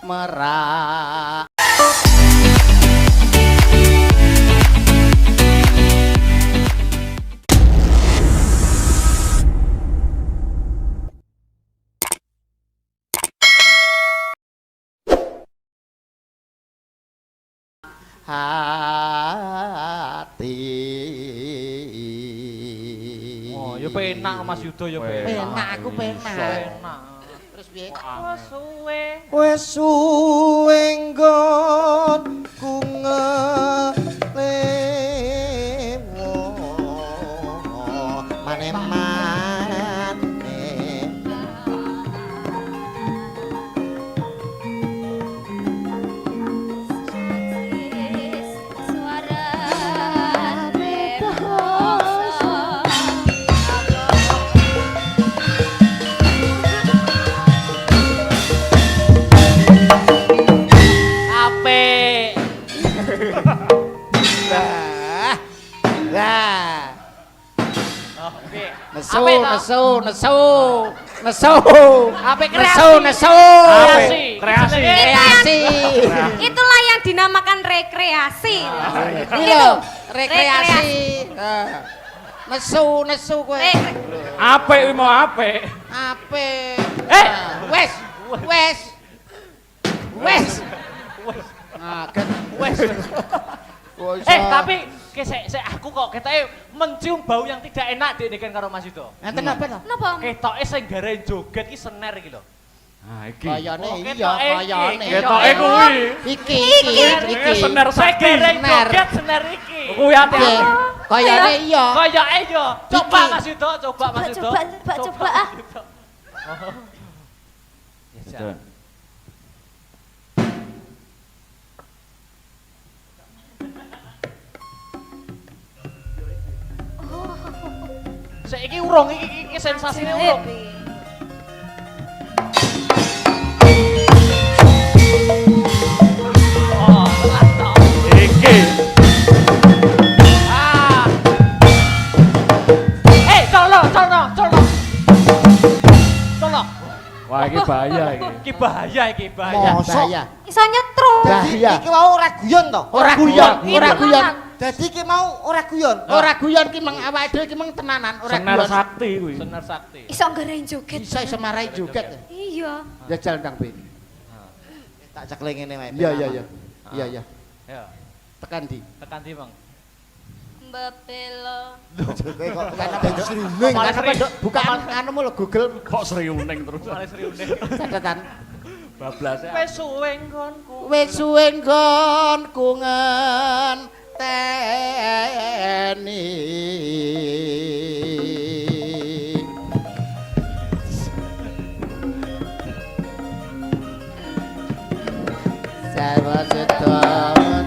merak. Hati. Oh, ya penak Mas Yudo ya Penak aku penak. Penak. Terus piye? Wes suwe nggon ku ngelemo mane-mane. Nesu. Apa kreasi? Nesu. Kreasi. Itulah yang dinamakan rekreasi. Itu rekreasi. Nesu kowe. Apik kuwi mau apik. Apik. Wes. Tapi aku kok ketoke mencium bau yang tidak enak dek karo Mas Yudo. Enten apa to? Napa? Ketoke sing garae joget ki sener iki lho. Ah iki. Kayane Oh, iya, kayane. Ketoke kuwi. Iki. Sener sakti. Garae joget sener iki. Kuwi ati. Kayane iya. Kayake yo. Coba Iki. Mas Yudo, coba Mas Yudo. Coba ah. Oh. Ya, Saiki urung iki sensasine urung. Oh, telat to. Iki. Ah. Colno. Wah iki bahaya iki. Iki bahaya. Bahaya. Iso nyetrum. Bahaya. Iki mau ora guyon to? Ora guyon. Dadi iki mau ora guyon. Ora guyon ki meng awake dhewe ki meng tenanan, ora Sener guyon. sakti kuwi. Sener sakti. Iso ngerain joget. Bisa iso marai joget. Iya. Jajal ndang Bi. Tak cekle ngene wae. Iya. Ya, Tekan di. tekan ndi, Bang? Mbapelo. Kowe kok Bukan ada apa srundeng. Bukan apa Dok? Bukan anumu lo Google Kok seriuning terus. Male seriune. catatan. Bablas ya. Wes suwe nggonku. Wis suwe nggonku ngenteni. Sarwa seton.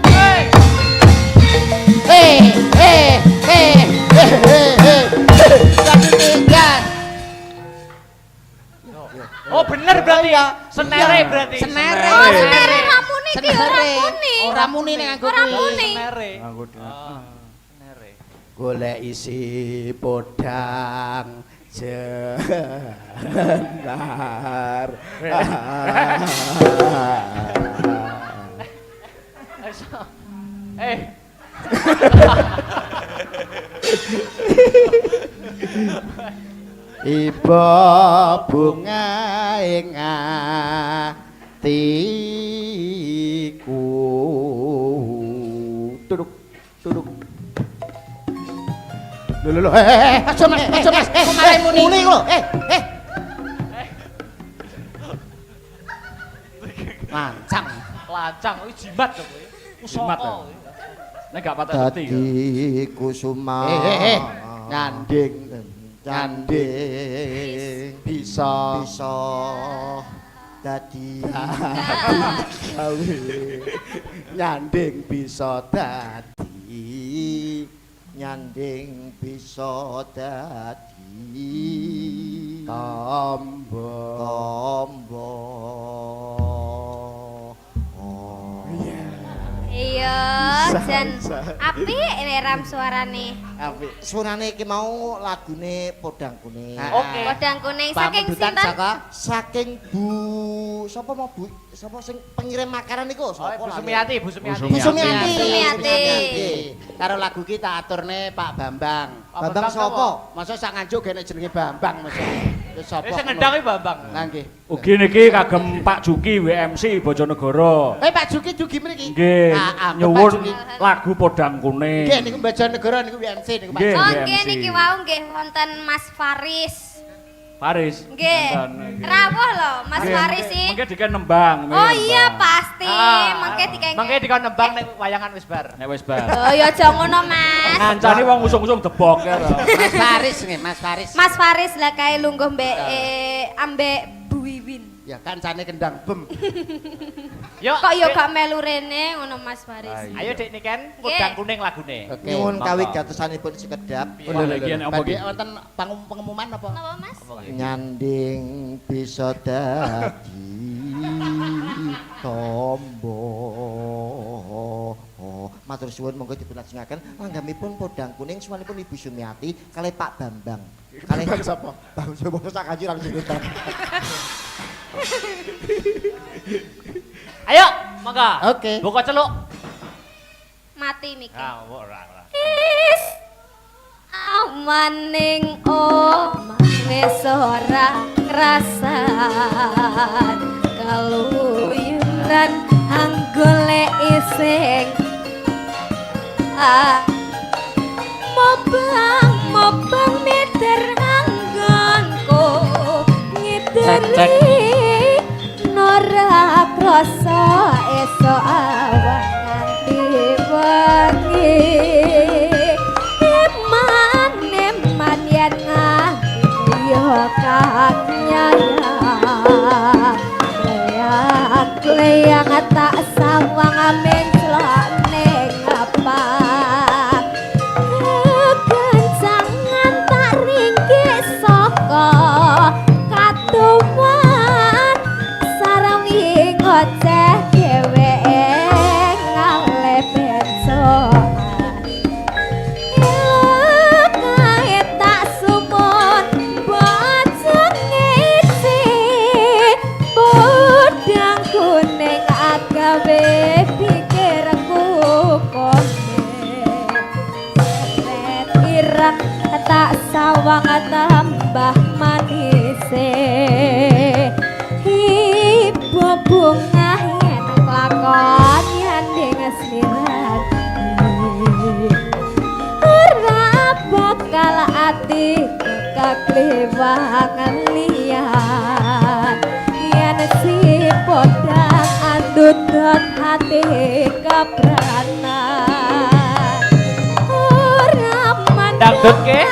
Oh, bener berarti ya. Senere berarti. Senere. Oh, senere ramune iki ora muni. Ora muni ning aku Ora kuwi. muni. Senere. Nganggo Senere. Golek isi podang jengar. Iba bunga ing atiku. Duduk. Lho. Aja Mas. Kok malah muni lho. Lancang kuwi jimat to kowe. Jimat ya? Pusaka. Nek gak patah hati ya. Dadi kusuma. Nyanding bisa dadi gawe nyanding bisa dadi tombo Iya. jan apik ram suarane. Apik. Suarane iki mau lagune Podang Kuning. Oke. Podang Kuning saking Pambututan sinten? saking Bu sapa mau Bu sapa sing pengirim makanan iku sapa Bu lali? Sumiati, Bu Sumiati. Bu Sumiati. Sumiati. Karo lagu kita aturne Pak Bambang. Bambang sapa? Masa sak nganjuk gene jenenge Bambang masa. Wis sapa? Sing ngendang iki Bambang. Lah nggih. Ugi niki kagem Pak Juki WMC Bojonegoro. Pak Juki dugi mriki. Nggih, Pak nyuwun Juki. lagu Podang Kuning. Nggih niku Bojonegoro niku WMC niku Pak. Nggih. Oh BMC. nggih niki wau nggih wonten Mas Faris. Paris. Nggih. Rawuh lho Mas Faris sih. Mengke dikene nembang. Oh iya pasti. Mangke dikengke. Mangke dikon nembang nek wayangan wis bar. Nek wis bar. Oh ya aja ngono Mas. Ngancani wong usung-usung debok ya to. Mas Faris nggih, Mas Faris. Mas Faris lah kae lungguh mbek ambek Bu Wiwin. Ya kancane kendang bem. Yuk. Kok yo gak melu rene ngono Mas Faris. Ayo Dik Niken, Podang Kuning lagune. Oke. Nyuwun monggo. kawigatosanipun sekedap. Oh, lho, iki apa Badhe iki? wonten pengumuman apa? Napa Mas? Nyanding bisa dadi tombo. Matur suwun monggo dipunlajengaken langgamipun Podang Kuning suwanipun Ibu Sumiati kalih Pak Bambang. Kalih sapa? Bang Jowo sak kanji langsung ditang. Ayo, monggo. Oke. Buka celuk. Mati mikir. Ah, ora. Is amaning wis ora ngrasan kaluyuran anggolek ising mobang meter anggonku ngideri nora krasa esok awan nganti wengi eman yen yo kanyang tak sawang amin celok ning apa kegancangan tak ringgih saka katuman sarawi ngoceh dheweke ngalih bensoan kae tak sumon bocah ngisi Podang Kuning agawe pikirku konek ireng tak sawang tambah manise ibu bunga yen lakon yanding slirat ora bakal ati kakliwangan liyan yen si Podang andudot hati kebranan ora Dangdut ke?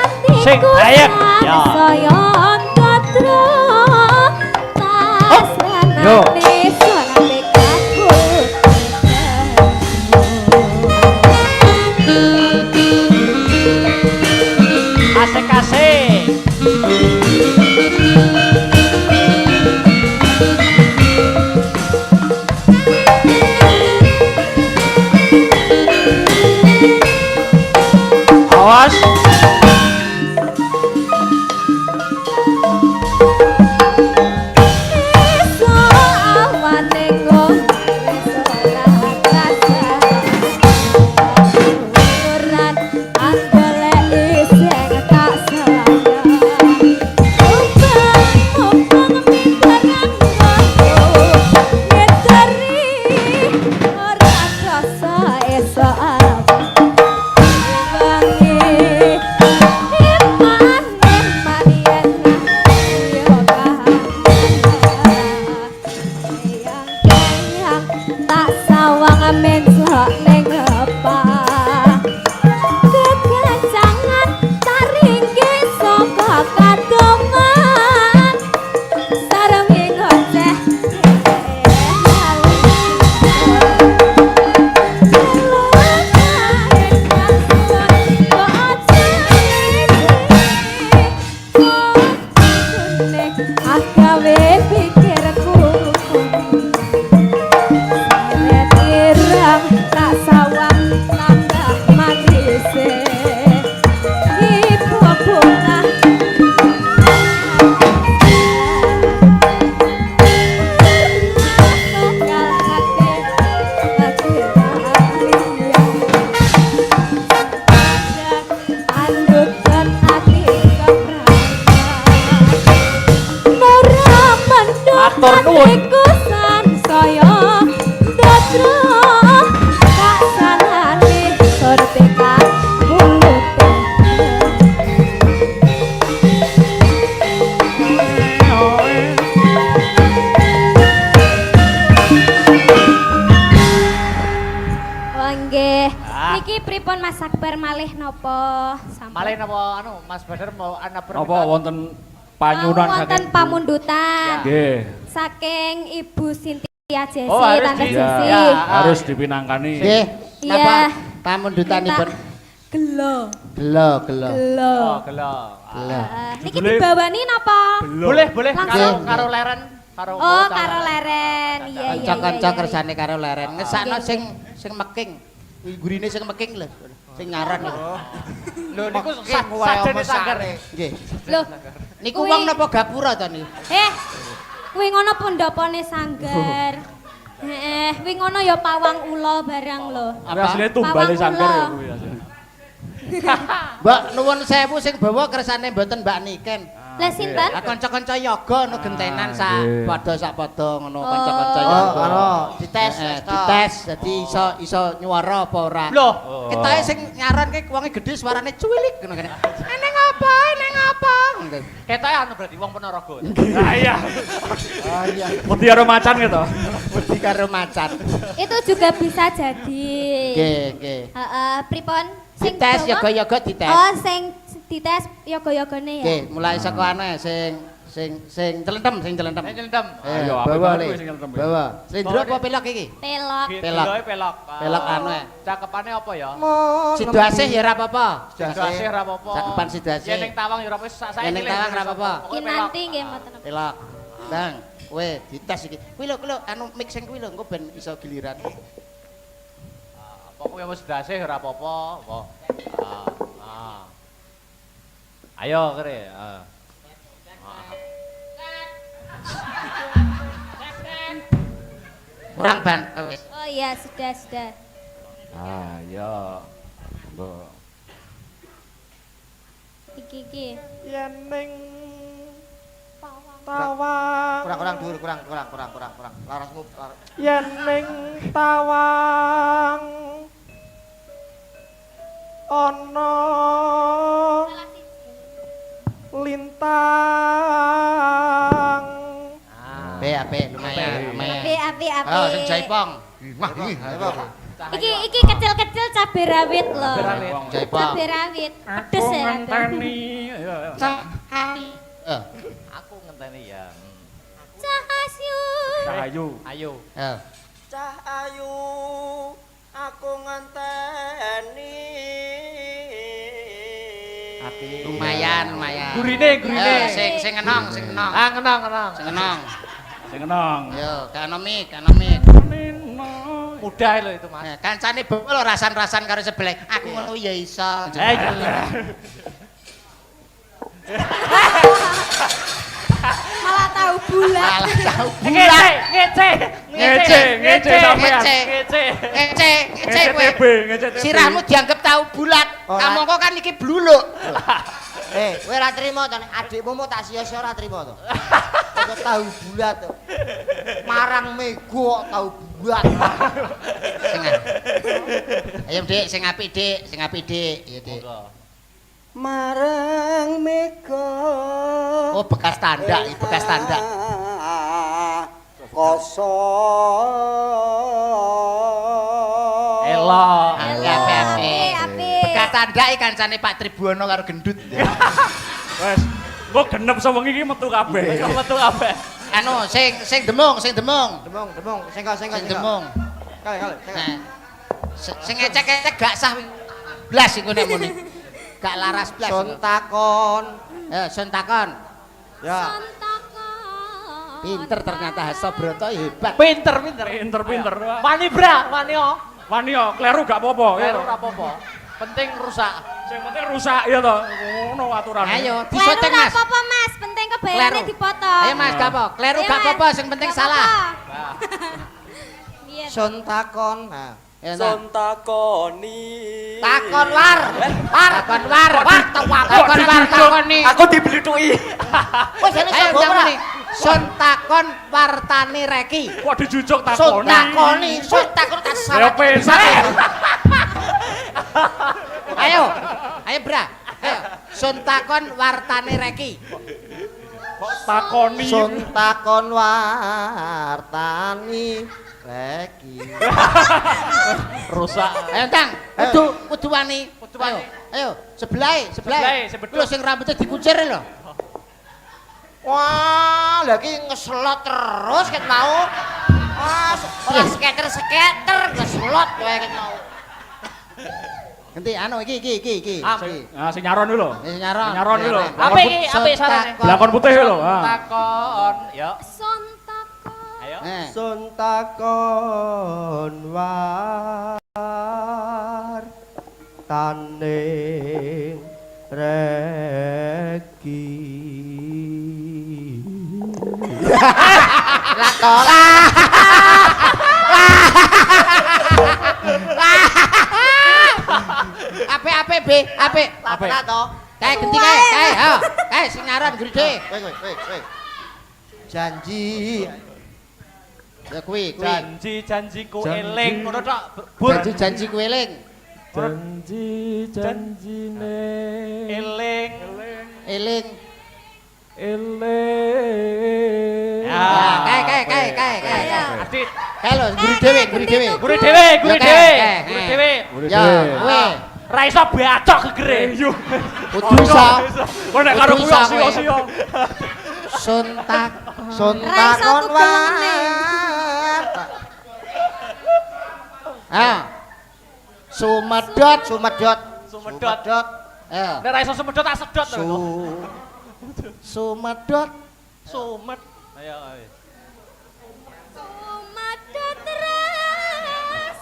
Sing ayem. Ya. saya ndotro tas Yo. ranane suarane kaku Asik-asik. Awas. tak sawang amin slok ning apa kegancangan taringke saka kadoman sareng ngoceh agawe pikirku tak sawang nuwun. Iku sansaya datra tak salane sorbeka mulute. Nggih. Niki pripun Mas Akbar malih napa? Malih napa anu Mas Badar mau ana Napa wonten panyunan wonten pamundutan Nggih. saking Ibu Sintia Jesi, Oh, harus Tante di- Jesi. ya. Harus dipinangkani. Nggih. Iya. Napa pamundutanipun? Gelo. Gelo, gelo. Gelo. Oh, gelo. Gelo. Niki dibawani napa? Boleh Langsung. karo leren karo Oh, bocah. karo leren. Iya, iya. Kanca-kanca iya, kersane karo leren. Ngesakno Oke, sing meking. Gurine sing meking lho. Sing ngaran lho. Lho niku Meking wae sajane apa sanggar. sare. Nggih. Loh, Niku Kuwi- wong napa gapura to niku? kuwi ngono pendopone sanggar. Heeh, kuwi ngono ya pawang ula barang lho. Apa asline tumbale Pawang sanggar ya ula. kuwi asline. Mbak nuwun sewu sing bawa kersane mboten Mbak Niken. Lah sinten? Lah kanca-kanca yoga no gentenan sak nggih. padha ngono Oh. kanca-kanca Oh, yoga. ngono. Dites, dites dadi iso nyuwara apa ora. Loh, Ketoke sing nyaran ki wonge gedhe suarane cuwilik ngono kene. Eneng apa? Eneng apa? Ngono. ketoke anu berarti wong Ponorogo. Lah iya. Ah iya. Wedi karo macan gitu. Wedi karo macan. Itu juga bisa jadi. Nggih, nggih. Heeh, pripun? Sing Dites bawa? yoga-yoga dites. Oh, sing dites yoga-yogane ya. Nggih, mulai saka ane sing celentem, sing celentem. Nyelendem. Ayo, apik bawa banget le. kuwi sing celentem. Bawa. Slendro apa pilok iki? Pelok. Pelok. Pelok. Pelok anu ya. Cakepane apa ya? Sido asih ya ora apa-apa. Situasi ora apa-apa. Cakepan Sidoasih. Yen ning Tawang ya ora apa sak Yen ning Tawang ora apa-apa. Ki nanti nggih mboten apa. Pelok. Bang, kowe dites iki. Kuwi lho, anu mix sing kuwi lho engko ben iso giliran. Pokoknya wis dasih ora apa-apa. Kok. Ayo kere. Kurang ban. Wis. Oh iya, sudah. Ah, iya. Mbok. Iki. Yen ning Tawang. Kurang dhuwur, kurang. Larasmu Yen ning Tawang. Ana lintang. Ape lumayan. Api. Oh, sing jaipong. Iki kecil-kecil cabai rawit loh. Jaipong. Cabai rawit. Pedes ya. ngenteni. Ayo. Eh, Aku ngenteni ya. Cahasyu. Cahayu. Ayo. eh. Cah ayu aku ngenteni. Lumayan. Gurine. Sing enong. Ah ngenang. Sing enong. Sing enong. Yo, kanomik. Mudah lho itu, Mas. Kancane bebel rasan-rasan karo sebelah. Aku ngono ya iso. Malah tahu bulat. Malah tahu Ngece sampean. Ngece kowe. TB, ngece TB. Sirahmu dianggap tahu bulat. Ora. Kamangka kan iki bluluk. kowe ora trimo to nek adikmu mau tak sia-sia ora trimo to. Kok tahu bulat to. Marang mego kok tahu bulat. Ayo Dik, sing apik Dik. Ya Dik. Marang mega. Oh, bekas tandak, bekas tandak. Kosong. Elok. Api. Bekas tandak iki kancane Pak Tribuana karo gendut. Wes, engko genep sewengi iki metu kabeh. Metu kabeh. Anu, sing demung. Demong, sengko. Demung. Kale. Nah, sing ecek-ecek gak sah blas iku nek muni. Gak laras blas. Sontakon. Sun takon. Ya. Pinter ternyata Hasobroto hebat. Pinter. Pinter. Wani bra, wani yo. Wani yo, kleru gak apa-apa. ya Kleru toh. ora apa-apa. Penting rusak. Sing penting rusak ya to. Ngono aturane. Ayo, Kleru disoting gak Mas. apa-apa Mas, penting kebayane dipotong. Ayo Mas, gak apa. Kleru gak apa-apa, sing penting Gak salah. apa-apa. Iya. Sontakon. Nah. Ya, nah. Sontakoni. Takon war. Takon war. Takoni. Aku dibelitui. Wes jane Ayo sapa ora? jamuni. Sun takon wartane reki. Kok dijujuk Sun takoni. takon tak Ya salah. pesan. Ayo Bra. Ayo. Sun takon wartane reki. Takoni. Sun takon wartani reki. Rusak. Ayo Tang, kudu wani. Ayo, sebelah. Sebelah. Lho sing rambutnya dikuncir lho. Wah, lagi ngeslot terus ket mau. Ora sketer ngeslot kowe ket mau. Ganti anu iki. Ah sing nyaron iki lho. Sing nyaron. Nyaron iki lho. Apa iki? Apa sarane? Belakon putih iki lho. Takon, yo. Sun takon. Ayo. Sun takon war taning reki. Lah tola. Ape B, ape. Lah to. Kae genti kae, ha. Kae sing nyaron gede. Kowe. Janji. Ya kuwi. Janji-janjiku eling ngono tok. Bur. Janji ku eling. Janji-janjine Eling. Eling. Ya, Kae. Adit. Kae lho, guru dhewe. Guru dhewe. Ya, kowe. Ra iso bacok gegere. Kudu iso. Kok nek karo kuwi sio. Sun Ra iso takon tugelem Ah. Sumedot. Sumedot. Ayo. Nek ra iso sumedot tak sedot to. Sumedot. Sumet. Ayo. Sumadot terus.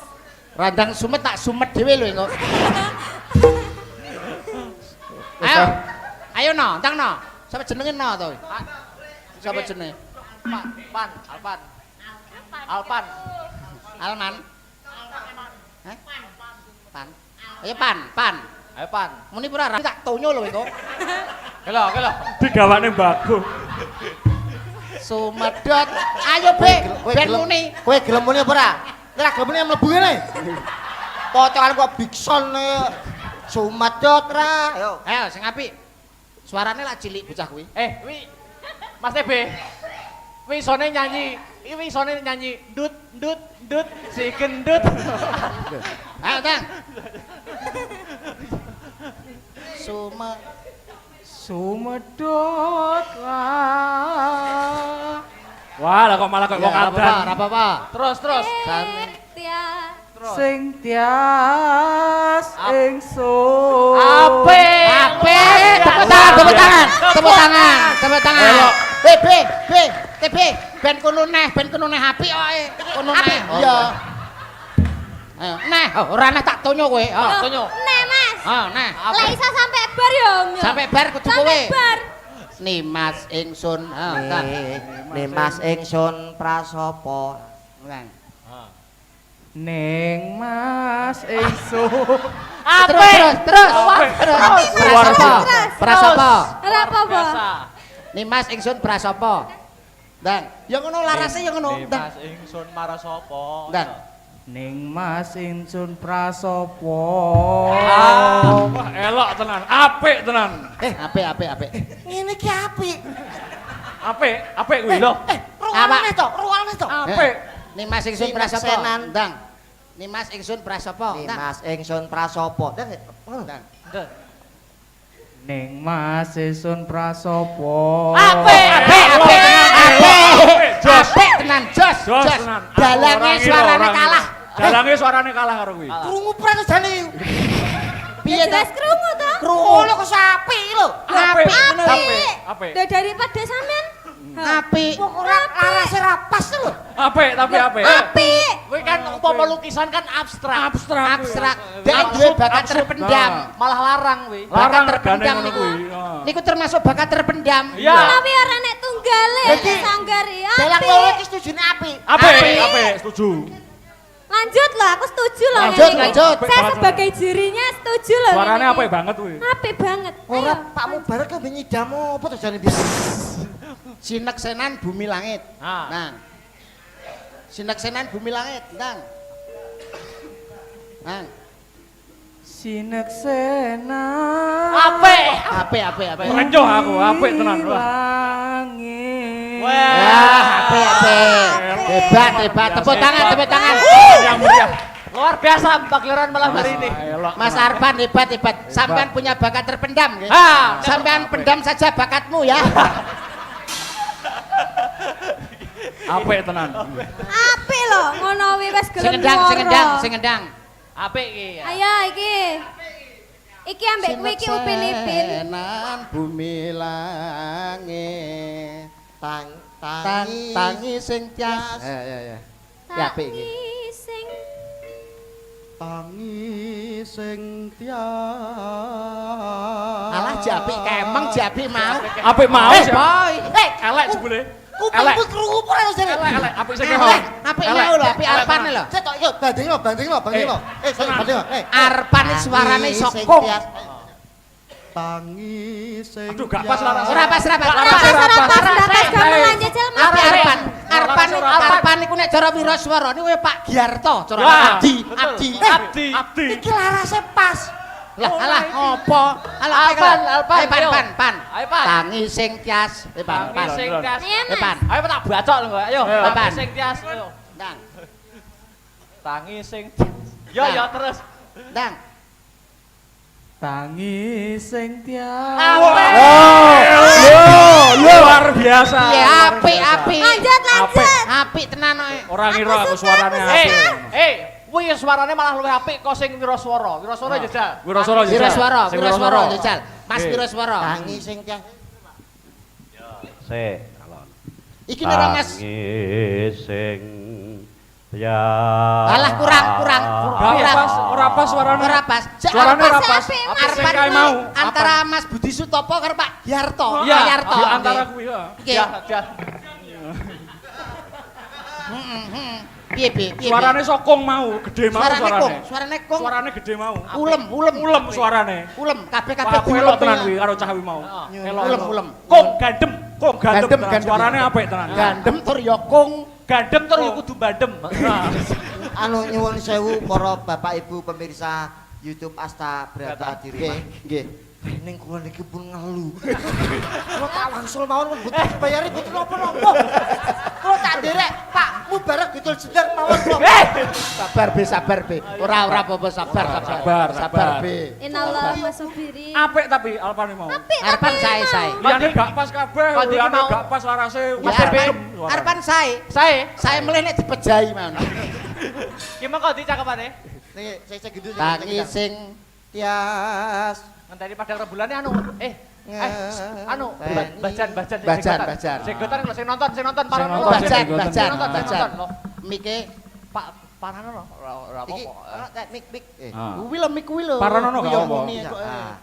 Randang sumet tak sumet dhewe lho engko. Ayo no, tang no. Sapa jenenge no to? Sapa jenenge? Alpan. Alman. Hah? Pan. Ayo pan. Ayo pan. Muni pura ra tak tonyo lho engko. Kelo. Digawane bagus. Sumedot. Ayo Be, ben muni. Kowe gelem muni apa ora? Ora gelem muni mlebu ngene. Pocokan kok Bigson Sumedot ra. Ayo sing apik. Suarane lak cilik bocah kuwi. Wi Mas TB. Wi isone nyanyi. Wi isone nyanyi dut si gendut. Ayo Tang. Sumedot lah. Wah, lah kok malah kok ngadan. Ora apa-apa. Terus. Setia. Sing tias ingsun. Apik. Tepuk tangan. TB, ben kono neh apik kok. Kono neh. Iya. Ayo, neh, ora neh tak tonyo kowe. Tonyo. Nek Mas. Neh. Lah iso sampe bar yo. Sampai bar kudu kowe. Sampe bar. Nimas ingsun. Nimas ingsun prasopo. Ning Mas ingsun. Terus. Terus. Prasopo. Ora apa-apa. Nimas ingsun prasopo. Ndang, ya ngono larase ya ngono. Ndang. Mas ingsun marah sapa? Ndang. Ning Mas ingsun prasopo. Wah, elok tenan. Apik tenan. Apik. Ngene iki apik. Apik kuwi lho. Ruangane to. Apik. Nimas ingsun prasopo. Sineksenan. Ndang. Nimas ingsun prasopo. Nimas ingsun prasopo. Ndang. Ning Mas ingsun prasopo. Apik tenan, jos. tenan. Dalange suarane kalah. Dalange suarane kalah karo kuwi. Krungu prasane. Piye to? Wis krungu to? Krungu lho kok apik lho. Apik. Apik. Daripada sampean. Apik. Ora larase ra pas lho. Apik tapi apik. Apik. Kuwi kan umpama lukisan kan abstrak. Abstrak. Dek duwe bakat terpendam. Malah larang kuwi. Larang terpendam regane ngono niku. kuwi. Niku termasuk bakat terpendam. Iya. Tapi ora nek tunggale sanggar ya. Dalang loro iki setujune apik. Apik, setuju. Lanjut lah, aku setuju loh. Lanjut, ini. lanjut. Saya sebagai jurinya setuju loh. Suarane ngene apik iki. banget kuwi. Apik banget. Ora Ayo. Pak Mubarak kan nyidamu apa to jane biasa. Sineksenan bumi langit. Ah. Nang. Sineksenan bumi langit, Nang. Nang. Sineksena Apik. Rencoh aku, apik tenan. Wah. Langit. Wah, apik. Hebat. Tepuk tangan. Yang meriah. Luar biasa pagelaran malam hari ini. Mas Arpan hebat. Sampean punya bakat terpendam, nggih. Ah, Sampean pendam saja bakatmu ya. Apik tenan. Apik loh, ngono wi wis gelem. Sing ngendang. Apik iki ya. Ayo iki. Iki ambek kowe iki Upin Ipin. Sineksenan bumi langit. Tangi Tangi sing tias. Ya. Ya apik iki. Tangi sing tangi sing tias. Alah japik kemeng japik mau. Apik mau sih. Boy. Elek jebule. Kupingku krungu ora jane. Elek, apik sing mau. Apik mau lho, apik Arpan lho. Cetok yo banding lo. Banding lo. Banding lo. Arpan iki suarane sokong. Tangi sing Aduh, gak pas larasnya. Ora pas. Rapas gamelan jajal Mas. Apik Arpan iku nek cara wiraswara niku kaya Pak Giarto cara Wah, Abdi. Abdi. Iki larase pas. Lah alah ngopo? Alah Alpan, Ayo ayo. pan. Ayo, Pan. Tangi sing tias. Pan. Tangi sing tias. Ayo Mas. Pan. Ayo tak bacok lho, ayo. Ayo, Tangi Pan. sing tias. Ayo. Ndang. Tangi sing yo terus. Ndang. Tangi sing tias. Luar biasa. Ya apik. Lanjut. Apik tenan kok. Ora ngira aku suarane Eh, apik. kuwi suarane malah luwih apik kok sing wiraswara. Wiraswara jajal. Wiraswara jajal. Wiraswara Sing wiraswara. jajal. Mas Oke. Wiraswara. tangi sing tias. Iki ora Mas. sing ya Alah kurang. Ora pas suarane. Ora pas. Suarane ora pas. Apik, Mas. Apik sing Arpan kae kuwi mau. antara Mas Budi Sutopo karo Pak Giarto. Iya, Pak Giarto. di antara kuwi ya. Nggih. Jajal. Piye. Suarane sokong mau, gede mau suarane. Suarane kong. Suarane gede mau. Ulem. Ulem suarane. Ulem kabeh Wah, aku elok tenan kuwi karo cah kuwi mau. Ulem. Kong gandem tenan. Gandem. Suarane apik tenan. Gandem tur ya kong. Gandem tur ya kudu bandem. Anu nyuwun sewu para Bapak Ibu pemirsa YouTube Asta Brata Dirima. Nggih. Ning kula niki pun ngelu. Kula tak wangsul mawon mboten dibayari mboten napa-napa. Kula tak nderek Pak Mubarak didol jendar mawon kula. Sabar be. Ora apa-apa sabar. Sabar. be. Inallah masubiri. Apik tapi Alpane mau. Arpan sae. Liyane gak pas kabeh, Kok iki liyane mau? gak pas larase. Mas Bandem suarane. Arpan sae. Sae meleh nek dipejahi mawon. Ki mengko dicakepane. Niki saya gitu. Tangi sing tias. Ngenteni padang rembulannya anu bajan. Bajan. Sing gotan lho sing nonton para nonton, nonton. sing Bajan. Nonton lho. Mike Pak Parano lho ora Iki apa-apa. mik. Ah. kuwi lho mik kuwi lho. Paranono gak Kuwi apa. muni kok,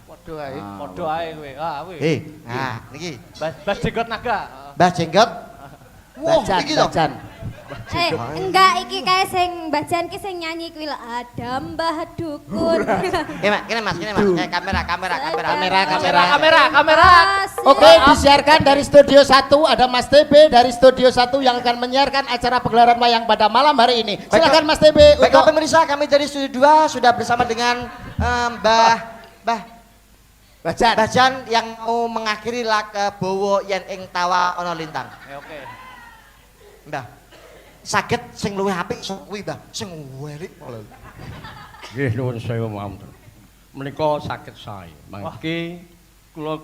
Padha ae. Padha ae kowe. Ah kowe. Nah niki Bas jenggot naga. Mbah Jenggot. Iki lho. Bajan. Enggak iki kae sing Mbah Jan ki sing nyanyi kuwi lho ada Mbah Dukun. Mas, kene Mas. Kamera. Kamera. Oke, disiarkan dari Studio 1 ada Mas TB dari Studio 1 yang akan menyiarkan acara pegelaran wayang pada malam hari ini. Silakan Mas TB Baiklah untuk pemirsa, kami dari Studio 2 sudah bersama dengan Mbah Bajan yang mau mengakhiri Bowo Yen ing Tawa Ana Lintang. Oke. Mbah, saged sing luwih apik sok kuwi, Mbah. Sing welik malah. nggih nuwun sewu mawon. Menika saged sae. Mangke kula